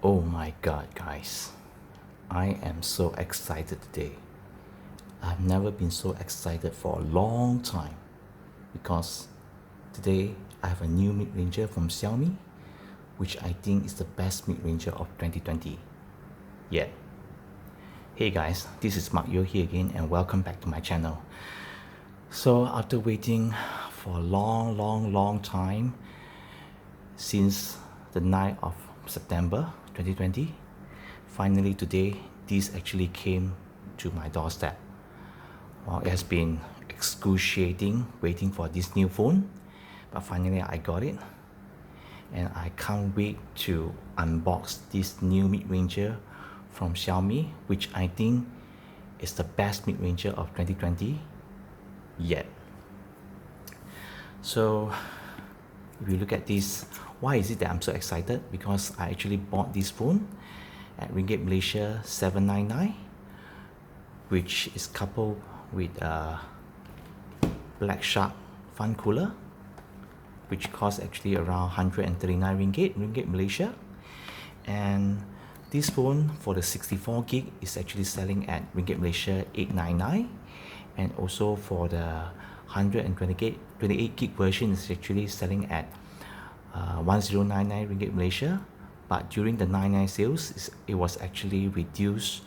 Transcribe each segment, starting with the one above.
Oh my god, guys. I am so excited today. I've never been so excited for a long time because today I have a new mid-ranger from Xiaomi, which I think is the best mid-ranger of 2020 yet. Hey guys, this is Mark Yo here again and welcome back to my channel. So after waiting for a long time since the 9th of September 2020, finally today this actually came to my doorstep. Well, it has been excruciating waiting for this new phone, but finally I got it and I can't wait to unbox this new mid-ranger from Xiaomi, which I think is the best mid-ranger of 2020 yet. So if you look at this, why is it that I'm so excited? Because I actually bought this phone at Ringgit Malaysia 799, which is coupled with a Black Shark fan cooler, which costs actually around 139 ringgit Malaysia. And this phone for the 64 gig is actually selling at Ringgit Malaysia 899, and also for the 128 gig version is actually selling at 1099 ringgit Malaysia. But during the 99 sales, it was actually reduced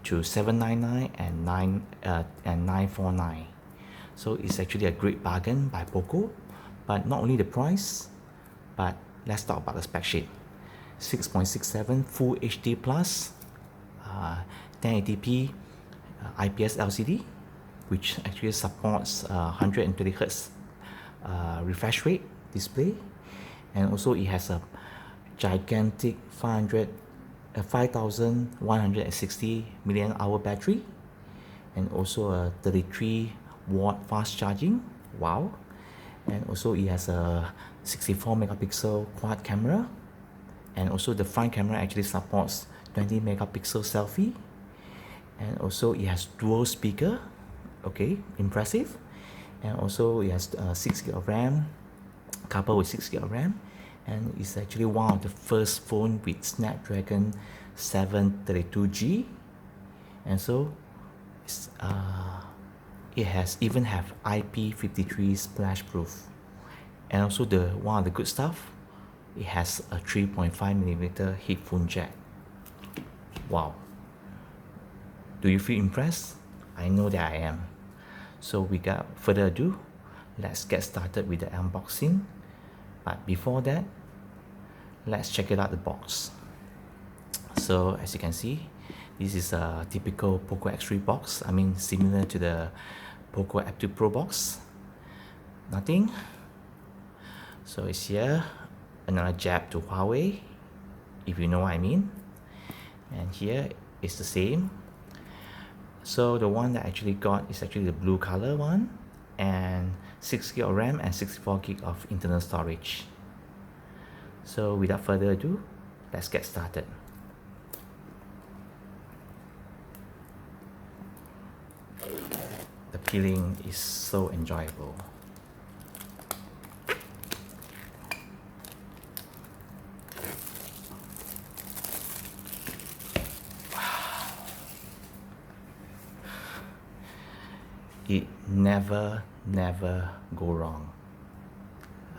to 799 and 949. So it's actually a great bargain by Poco. But not only the price, but let's talk about the spec sheet. 6.67 Full HD Plus, 1080p IPS LCD, which actually supports 120 Hz refresh rate display, and also it has a gigantic 5160 milliamp hour battery, and also a 33-watt fast charging. Wow. And also it has a 64 megapixel quad camera, and also the front camera actually supports 20 megapixel selfie, and also it has dual speaker. Okay, impressive. And also it has 6 GB of RAM, coupled with 6 GB of RAM, and it's actually one of the first phone with Snapdragon 732G. And so it's, it has even have IP53 splash proof. And also the one of the good stuff, it has a 3.5mm headphone jack. Wow. Do you feel impressed? I know that I am. So without further ado, let's get started with the unboxing. But before that, let's check it out the box. So as you can see, this is a typical Poco X3 box. I mean, similar to the Poco X2 Pro box. Nothing. So it's here, another jab to Huawei, if you know what I mean. And here is the same. So the one that I actually got is actually the blue color one, and 6 GB of RAM and 64 GB of internal storage. So without further ado, let's get started. The peeling is so enjoyable. It never go wrong.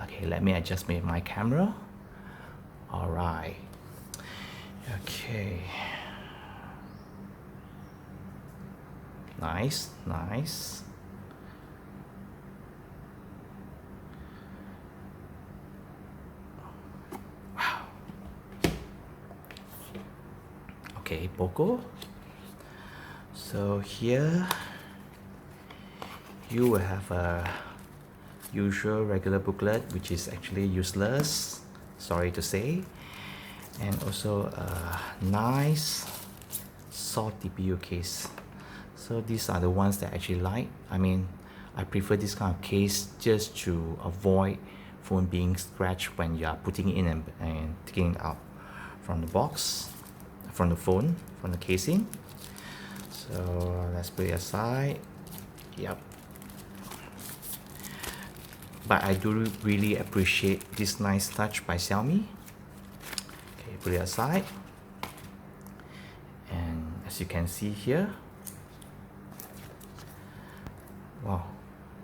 Okay, let me adjust my camera. All right. Okay. Nice. Wow. Okay, Poco. So here you will have a usual regular booklet, which is actually useless, sorry to say, and also a nice soft TPU case. So these are the ones that I actually like. I mean, I prefer this kind of case just to avoid phone being scratched when you are putting it in and taking it out from the box, from the phone, from the casing. So let's put it aside. Yep. But I do really appreciate this nice touch by Xiaomi. Okay, put it aside. And as you can see here, wow,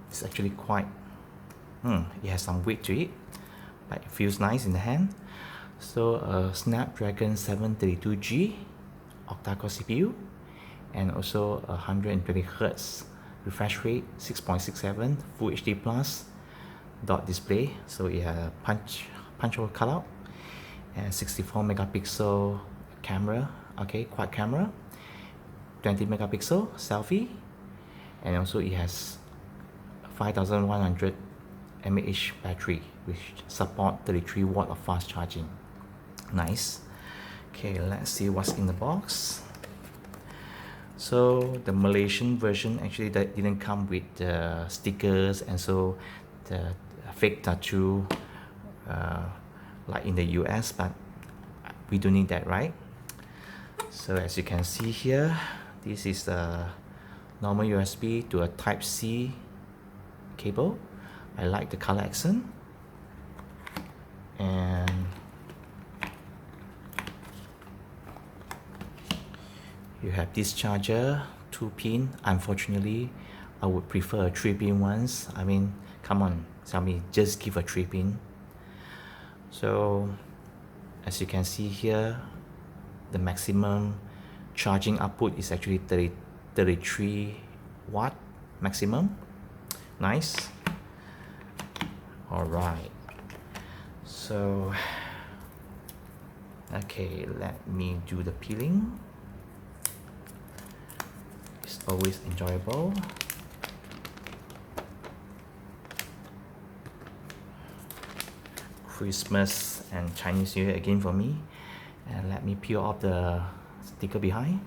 it's actually quite, it has some weight to it, but it feels nice in the hand. So a Snapdragon 732G octa-core CPU, and also a 120 Hz refresh rate, 6.67 Full HD Plus dot display. So it has a punch hole cutout, and 64 megapixel camera, okay, quad camera, 20 megapixel selfie, and also it has 5100 mAh battery which support 33 watt of fast charging. Nice. Okay, let's see what's in the box. So the Malaysian version actually that didn't come with the stickers, and so the fake tattoo like in the US, but we don't need that, right? So as you can see here, this is a normal USB to a Type-C cable. I like the color accent. And you have this charger, 2-pin. Unfortunately, I would prefer a 3-pin ones. I mean, come on, Xiaomi, just give a 3-pin. So as you can see here, the maximum charging output is actually 33 watt maximum. Nice. All right. So, okay, let me do the peeling. It's always enjoyable. Christmas and Chinese New Year again for me. And let me peel off the sticker behind.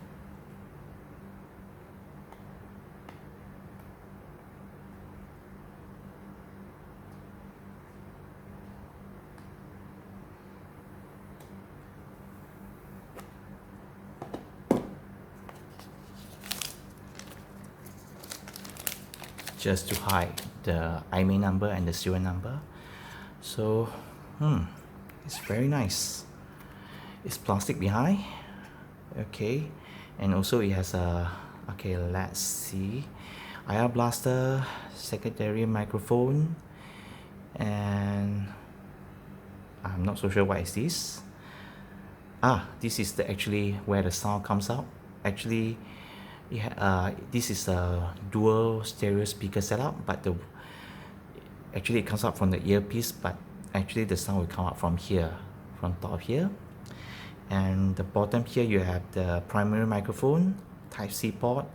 Just to hide the IMEI number and the serial number. So, it's very nice. It's plastic behind, okay, and also it has a, okay, let's see, IR blaster, secondary microphone, and I'm not so sure what is this. This is the actually where the sound comes out. Actually, this is a dual stereo speaker setup, but actually it comes out from the earpiece, but actually the sound will come out from here, from top here. And the bottom here you have the primary microphone, Type-C port,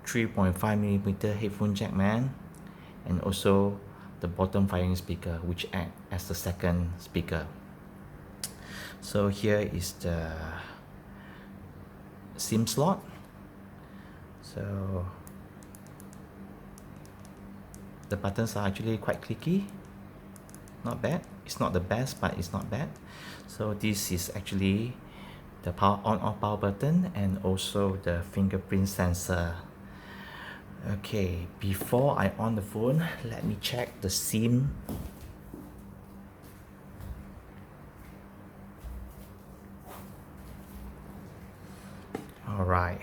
3.5mm headphone jack man, and also the bottom firing speaker which acts as the second speaker. So here is the SIM slot. So the buttons are actually quite clicky, not bad. It's not the best, but it's not bad. So this is actually the power on-off power button, and also the fingerprint sensor. Okay, before I on the phone, let me check the SIM. All right.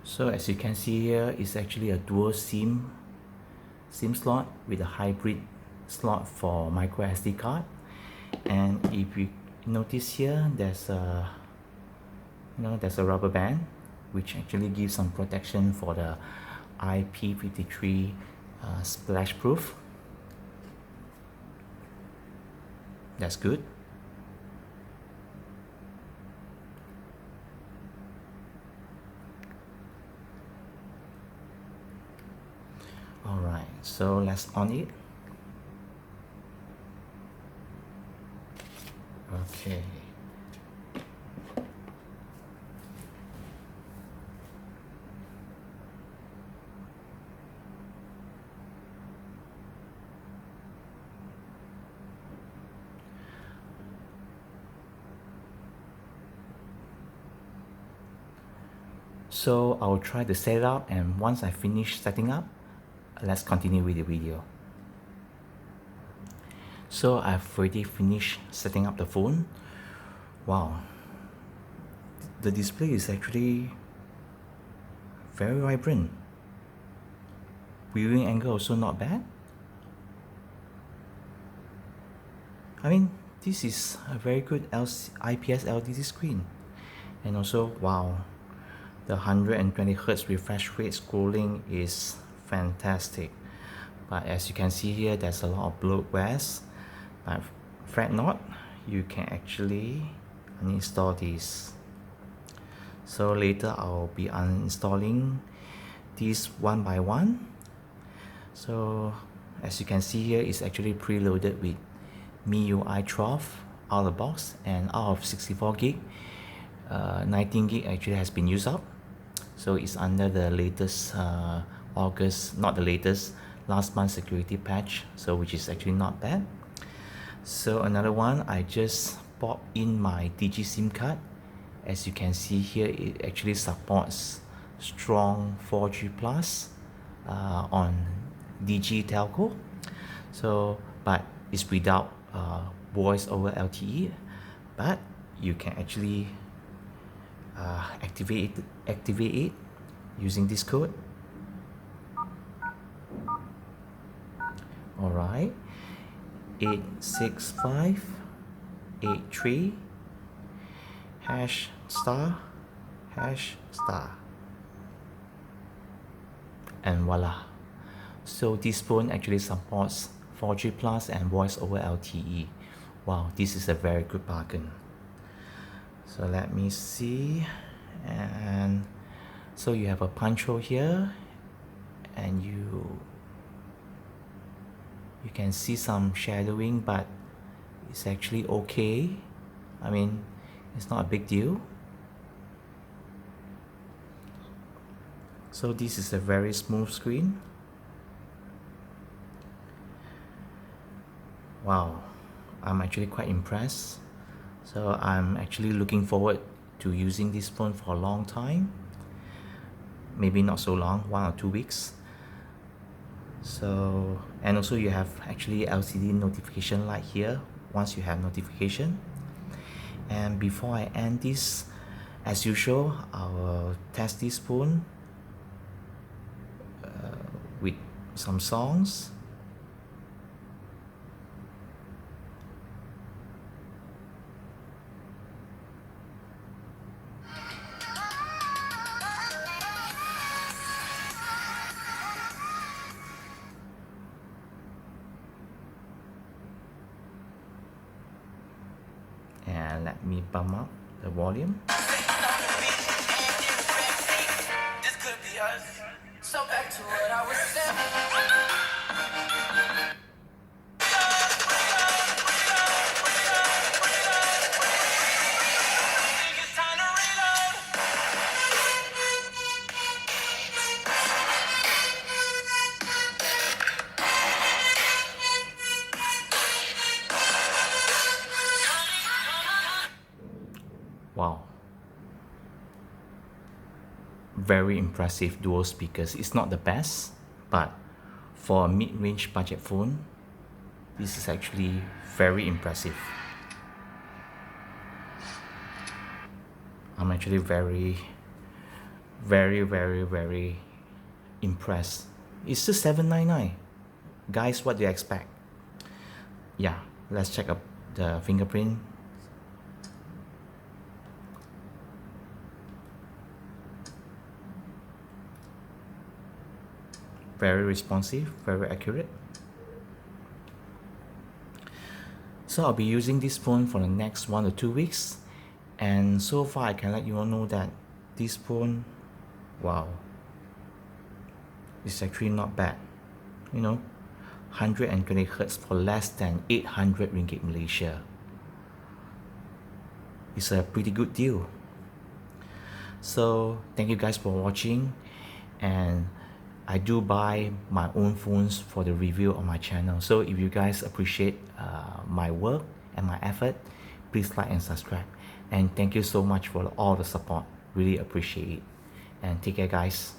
So as you can see here, it's actually a dual SIM slot with a hybrid slot for micro SD card. And if you notice here, there's a rubber band which actually gives some protection for the IP53 splash proof. That's good. Alright, so let's on it. Okay. So I'll try to set it up, and once I finish setting up, let's continue with the video. So I've already finished setting up the phone. Wow, the display is actually very vibrant. Viewing angle also not bad. I mean, this is a very good IPS LCD screen. And also, wow, the 120 Hz refresh rate scrolling is fantastic. But as you can see here, there's a lot of bloatwares. But fret not, you can actually uninstall this. So later I'll be uninstalling these one by one. So as you can see here, it's actually preloaded with MIUI 12 out of the box, and out of 64 gig, 19 gig actually has been used up. So it's under the latest August, not the latest, last month security patch, so which is actually not bad. So another one, I just pop in my Digi SIM card. As you can see here, it actually supports strong 4G plus on Digi telco. So but it's without voice over LTE, but you can actually activate it using this code. Alright, 86583 #* and voila. So this phone actually supports 4G plus and voice over LTE. Wow, this is a very good bargain. So let me see, and so you have a punch hole here, and you can see some shadowing, but it's actually okay. I mean, it's not a big deal. So this is a very smooth screen. Wow, I'm actually quite impressed. So I'm actually looking forward to using this phone for a long time. Maybe not so long, 1 or 2 weeks. So, and also you have actually LCD notification light here once you have notification. And before I end this, as usual, I will test this phone with some songs. And let me bump up the volume. So back to what I was saying. Wow, very impressive dual speakers. It's not the best, but for a mid-range budget phone, this is actually very impressive. I'm actually very impressed. It's just $799. Guys, what do you expect? Yeah, let's check up the fingerprint. Very responsive, very accurate. So I'll be using this phone for the next 1 or 2 weeks, and so far I can let you all know that this phone, wow, it's actually not bad. You know, 120 Hz for less than 800 ringgit Malaysia. It's a pretty good deal. So thank you guys for watching, and I do buy my own phones for the review on my channel. So if you guys appreciate my work and my effort, please like and subscribe. And thank you so much for all the support. Really appreciate it. and take care guys.